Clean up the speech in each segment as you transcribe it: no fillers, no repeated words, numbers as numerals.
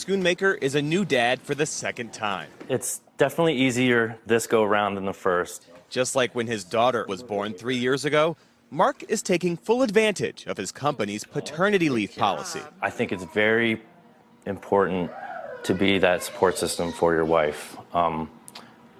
Schoonmaker is a new dad for the second time. It's definitely easier this go around than the first. Just like when his daughter was born 3 years ago, Mark is taking full advantage of his company's paternity leave policy. I think it's very important to be that support system for your wife,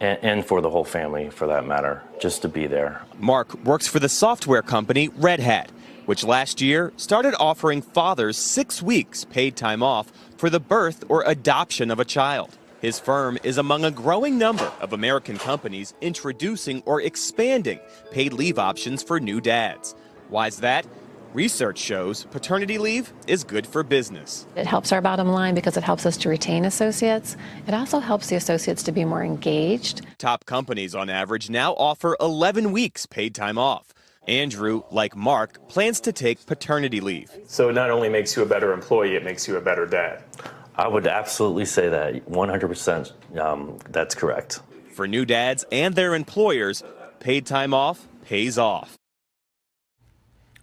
and for the whole family, for that matter, just to be there. Mark works for the software company Red Hat, which last year started offering fathers 6 weeks paid time off for the birth or adoption of a child. His firm is among a growing number of American companies introducing or expanding paid leave options for new dads. Why's that? Research shows paternity leave is good for business. It helps our bottom line because it helps us to retain associates. It also helps the associates to be more engaged. Top companies on average now offer 11 weeks paid time off. Andrew, like Mark, plans to take paternity leave. So it not only makes you a better employee, it makes you a better dad. I would absolutely say that 100%. That's correct. For new dads and their employers, paid time off pays off.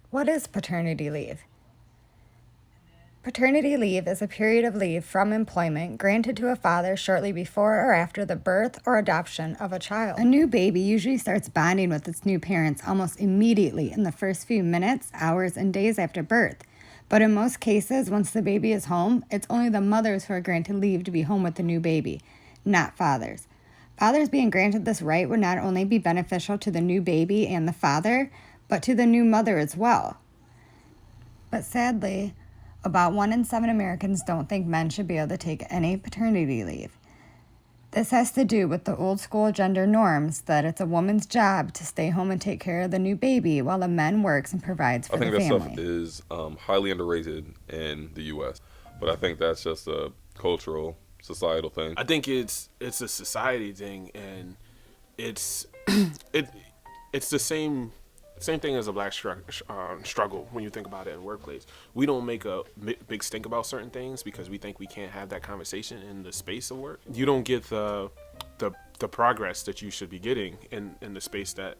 What is paternity leave? Paternity leave is a period of leave from employment granted to a father shortly before or after the birth or adoption of a child. A new baby usually starts bonding with its new parents almost immediately in the first few minutes, hours, and days after birth. But in most cases, once the baby is home, it's only the mothers who are granted leave to be home with the new baby, not fathers. Fathers being granted this right would not only be beneficial to the new baby and the father, but to the new mother as well. But sadly, about 1 in 7 Americans don't think men should be able to take any paternity leave. This has to do with the old school gender norms that it's a woman's job to stay home and take care of the new baby while a man works and provides for the family. I think that stuff is highly underrated in the U.S., but I think that's just a cultural, societal thing. I think it's a society thing, and it's it's the same thing as a black struggle when you think about it in the workplace. We don't make a big stink about certain things because we think we can't have that conversation in the space of work. You don't get the progress that you should be getting in the space that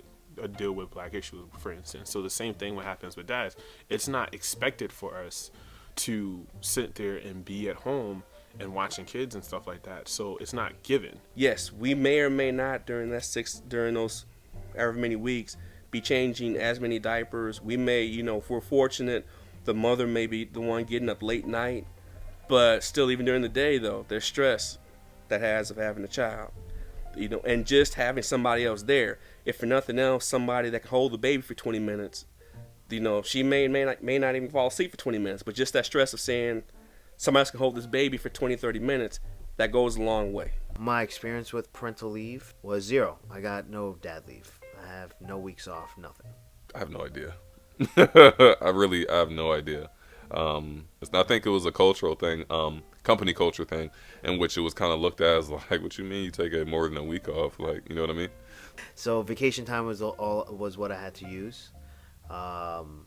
deal with black issues, for instance. So the same thing what happens with dads. It's not expected for us to sit there and be at home and watching kids and stuff like that. So it's not given. Yes, we may or may not during those however many weeks be changing as many diapers. We may, if we're fortunate, the mother may be the one getting up late night, but still, even during the day though, there's stress that has of having a child, and just having somebody else there, if for nothing else, somebody that can hold the baby for 20 minutes, she may not even fall asleep for 20 minutes, but just that stress of saying somebody else can hold this baby for 20-30 minutes, that goes a long way. My experience with parental leave was 0. I got no dad leave. I have no weeks off, nothing. I have no idea. I have no idea. I think it was a cultural thing, company culture thing, in which it was kind of looked at as like, what you mean you take more than a week off? Like, you know what I mean? So vacation time was what I had to use, and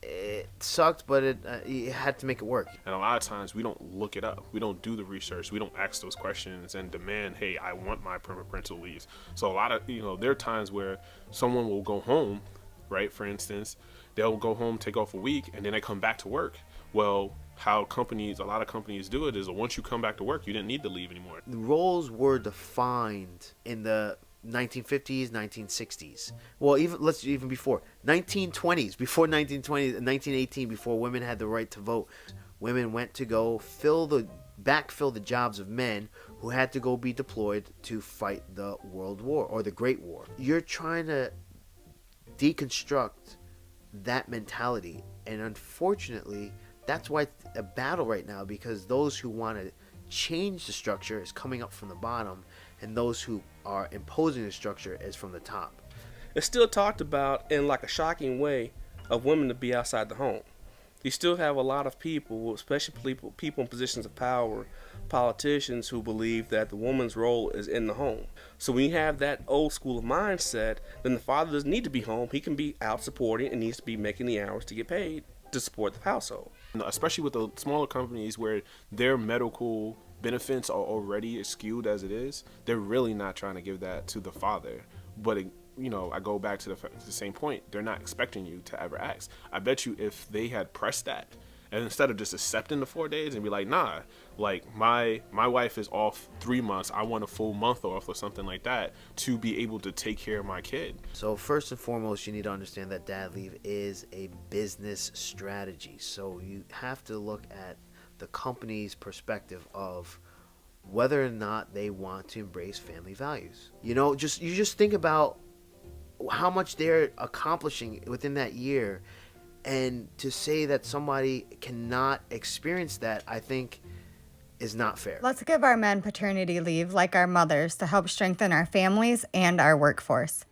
it sucked, but you had to make it work. And a lot of times we don't look it up. We don't do the research. We don't ask those questions and demand, hey, I want my parental leave. So a lot of, there are times where someone will go home, right? For instance, they'll go home, take off a week, and then they come back to work. Well, how a lot of companies do it is once you come back to work, you didn't need to leave anymore. The roles were defined in the 1950s, 1960s. Well, even before 1920s, before 1920s, 1918, before women had the right to vote, women went to go backfill the jobs of men who had to go be deployed to fight the World War or the Great War. You're trying to deconstruct that mentality, and unfortunately, that's why it's a battle right now, because those who want to change the structure is coming up from the bottom, and those who are imposing the structure is from the top. It's still talked about in like a shocking way of women to be outside the home. You still have a lot of people, especially people in positions of power, politicians, who believe that the woman's role is in the home. So when you have that old school of mindset, then the father doesn't need to be home. He can be out supporting and needs to be making the hours to get paid to support the household. Especially with the smaller companies where their medical benefits are already skewed as it is, they're really not trying to give that to the father. But I go back to the same point. They're not expecting you to ever ask. I bet you if they had pressed that And instead of just accepting the 4 days and be like, nah, like my wife is off 3 months, I want a full month off or something like that to be able to take care of my kid. So first and foremost, you need to understand that dad leave is a business strategy. So you have to look at the company's perspective of whether or not they want to embrace family values. You know, you just think about how much they're accomplishing within that year, and to say that somebody cannot experience that, I think, is not fair. Let's give our men paternity leave like our mothers to help strengthen our families and our workforce.